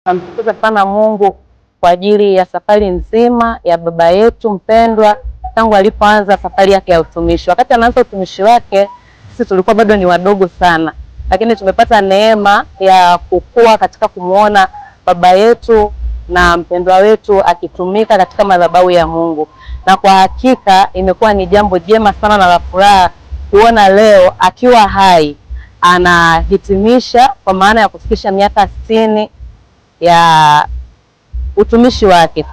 Namshukuru sana Mungu kwa ajili ya safari nzima ya baba yetu mpendwa tangu alipoanza safari yake ya utumishi. Wakati anaanza utumishi wake, sisi tulikuwa bado ni wadogo sana, lakini tumepata neema ya kukua katika kumuona baba yetu na mpendwa wetu akitumika katika madhabahu ya Mungu. Na kwa hakika imekuwa ni jambo jema sana na la furaha kuona leo akiwa hai anahitimisha kwa maana ya kufikisha miaka 60 ya utumishi wake.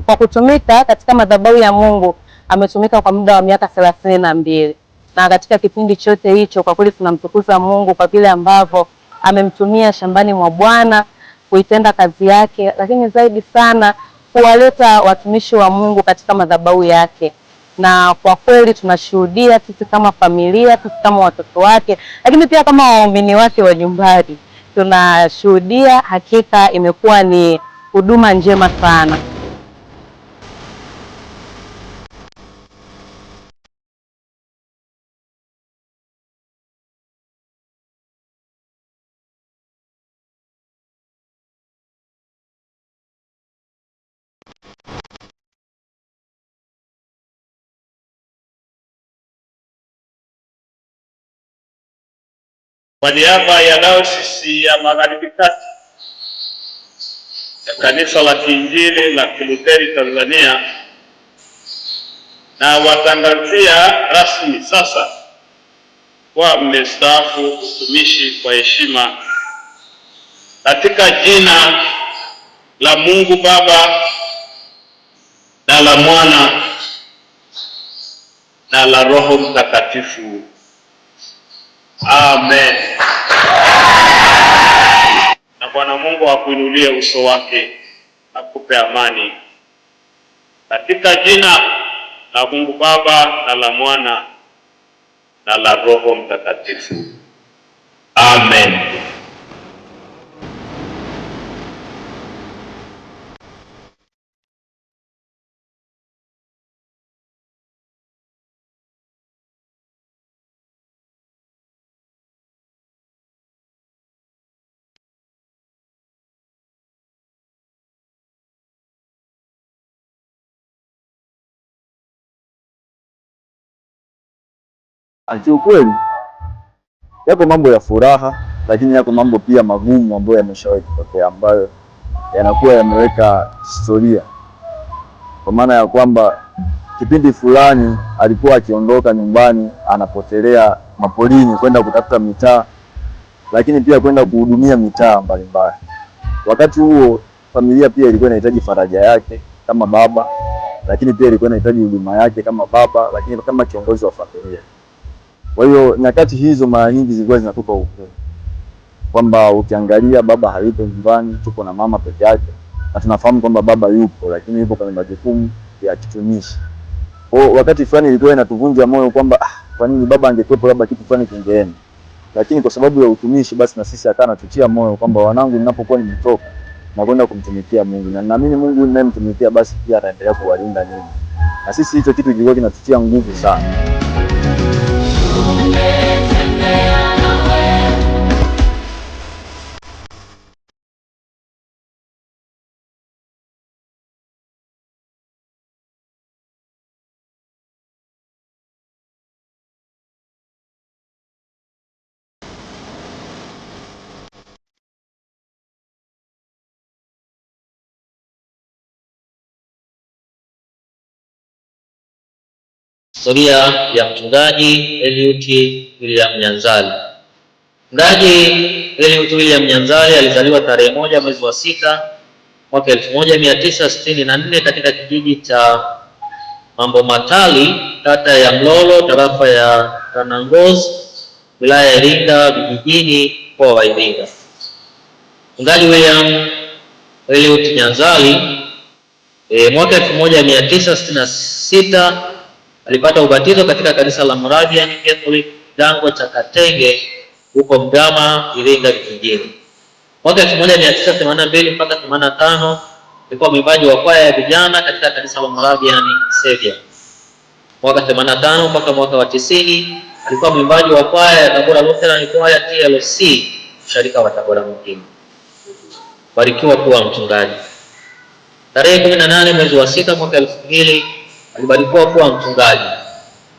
Kwa kutumika katika madhabahu ya Mungu ametumika kwa muda wa miaka 32, na katika kipindi chote hicho kwa kweli tunamtukuza Mungu kwa vile ambavyo amemtumia shambani mwa Bwana kuitenda kazi yake, lakini zaidi sana kuwaleta watumishi wa Mungu katika madhabahu yake. Na kwa kweli tunashuhudia sisi kama familia, sisi kama watoto wake, lakini pia kama waumini wake wa nyumbani, tunashuhudia hakika imekuwa ni huduma njema sana. Kwa niaba ya Dayosisi ya Magharibi Kati ya Kanisa la Kiinjili la Kilutheri Tanzania, na watangazia rasmi sasa kwa mmestaafu utumishi kwa heshima katika jina la Mungu Baba na la Mwana na la Roho Mtakatifu. Amen. Na Bwana Mungu akuinulie uso wake akupe amani. Katika jina la Mungu Baba na la Mwana na la Roho Mtakatifu. Amen. Kiukweli yako mambo ya furaha, lakini yako mambo pia magumu ambayo yameshawahi kutokea, ambayo yanakuwa yameweka historia, kwa maana ya kwamba kipindi fulani alikuwa akiondoka nyumbani anapotelea mapolini kwenda kutafuta mitaa, lakini pia kwenda kuhudumia mitaa mbalimbali. Wakati huo familia pia ilikuwa inahitaji faraja yake kama baba, lakini pia ilikuwa inahitaji huduma yake kama baba, lakini kama kiongozi wa familia. Kwa hiyo nyakati hizo mara nyingi zilikuwa zinatupa upendo, kwamba ukiangalia baba hayupo nyumbani, tupo na mama peke yake, na tunafahamu kwamba baba yupo, lakini yupo kwenye majukumu ya kitumishi. Kwa wakati fulani ilikuwa inatuvunja moyo kwamba kwa nini baba angekuwepo labda kitu fulani kingeenda, lakini kwa sababu ya utumishi basi na sisi akana tutia moyo kwamba wanangu, ninapokuwa nimetoka na kwenda kumtumikia Mungu, na naamini Mungu ninayemtumikia basi pia ataendelea kuwalinda ninyi, na sisi hicho kitu kilikuwa kinatutia nguvu sana. Historia ya mchungaji Eliud William Nyanzali. Mchungaji Eliud William Nyanzali alizaliwa tarehe 1 mwezi wa 6 mwaka 1964 katika kijiji cha Mambo Matali, kata ya Mlolo, tarafa ya Tanangozi, wilaya ya Iringa vijijini, mkoa wa Iringa. Mchungaji William Eliud Nyanzali mwaka 1966 alipata ubatizo katika kanisa la Moravian Catholic Dango cha Katenge huko Mgama, Iringa vijijini. Mwaka 1982 mpaka 85 alikuwa mwimbaji wa kwaya ya vijana katika kanisa la Moravian Savior. Mwaka 85 mpaka mwaka wa 90 alikuwa mwimbaji wa kwaya ya Tabora Lutheran Choir TLC, mshirika wa Tabora mjini. barikiwa kuwa mchungaji. Tarehe 18 mwezi wa 6 mwaka 2000 alibarikiwa kuwa mchungaji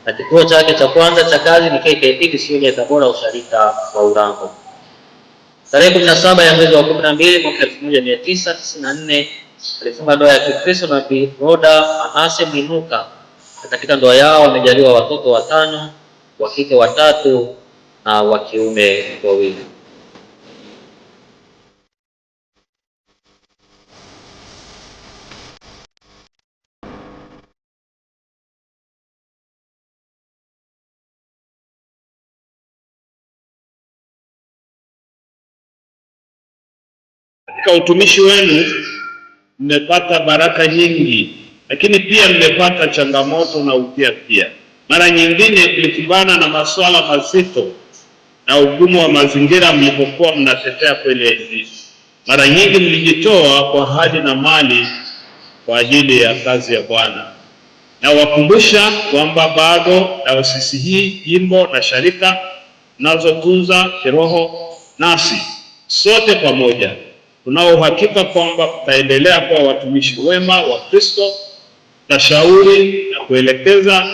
na kituo chake cha kwanza cha kazi ni KKT Kisioni ya Tabora, usharika wa Urambo. Tarehe 17 ya mwezi wa 12 mwaka 1994 alifunga ndoa ya Kikristo na Bi Roda Anase Minuka. Katika ndoa yao wamejaliwa watoto 5, wa kike 3 na wa kiume 2. Katika utumishi wenu mmepata baraka nyingi, lakini pia mmepata changamoto na upya pia. Mara nyingine mlikumbana na masuala mazito na ugumu wa mazingira mlipokuwa mnatetea kweli ya Injili. Mara nyingi mlijitoa kwa hali na mali kwa ajili ya kazi ya Bwana. Na wakumbusha kwamba bado dayosisi hii, jimbo na sharika mnazotunza kiroho, nasi sote pamoja tunao uhakika kwamba tutaendelea kuwa watumishi wema wa Kristo, tashauri na kuelekeza,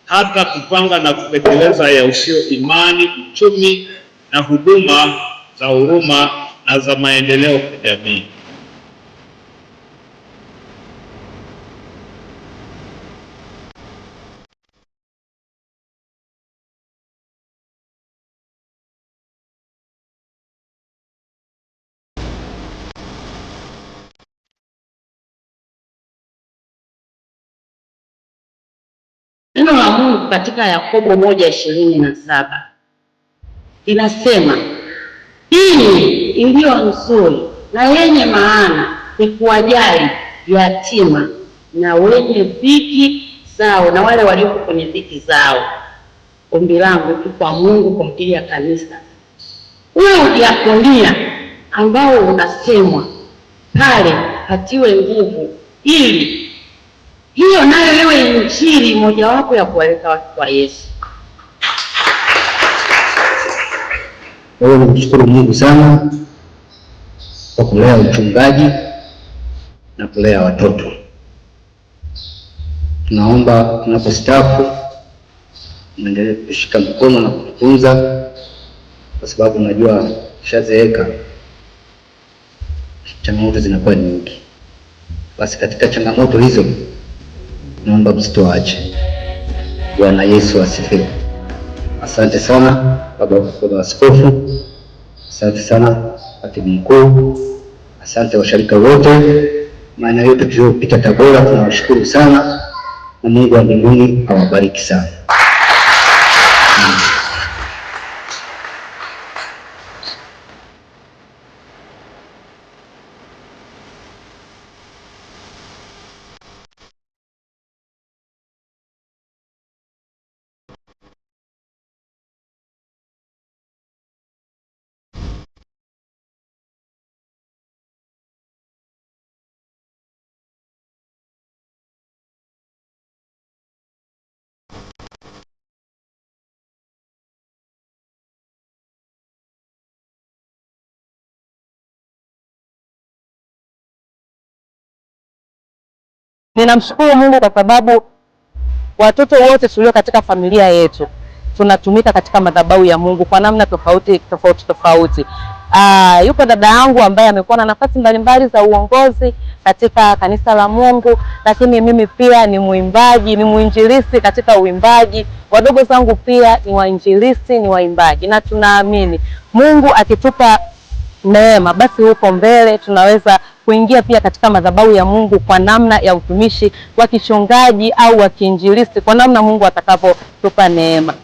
hata kupanga na kutekeleza yahusuyo imani, uchumi na huduma za huruma na za maendeleo kwa jamii. Neno la Mungu katika Yakobo 1:27 inasema, dini iliyo nzuri na yenye maana ni kuwajali yatima na wenye dhiki zao na wale walioko kwenye dhiki zao. Ombi langu tu kwa Mungu kwa ajili ya kanisa, ule udiakonia ambao unasemwa pale hatiwe nguvu, ili hiyo nayo iwe injili mojawapo ya kuwaleta watu kwa Yesu. Wewe nimshukuru Mungu sana kwa kulea uchungaji na kulea watoto. Tunaomba tunapostaafu muendelee kushika mkono na kutunza, kwa sababu najua kishazeeka changamoto zinakuwa nyingi. Basi katika changamoto hizo naomba msitoache. Bwana Yesu asifiwe. Asante sana baba askofu, asante sana katibu mkuu, asante washirika wote maana yote tuliopita Tabora, tunawashukuru sana na Mungu wa mbinguni awabariki sana. Ninamshukuru Mungu kwa sababu watoto wote tulio katika familia yetu tunatumika katika madhabahu ya Mungu kwa namna tofauti. Yuko dada yangu ambaye amekuwa na nafasi mbalimbali za uongozi katika kanisa la Mungu, lakini mimi pia ni muimbaji, ni muinjilisti katika uimbaji. Wadogo zangu pia ni wainjilisti, ni waimbaji, na tunaamini Mungu akitupa neema basi huko mbele tunaweza kuingia pia katika madhabahu ya Mungu kwa namna ya utumishi wa kichungaji au wa kiinjilisti, kwa namna Mungu atakapotupa neema.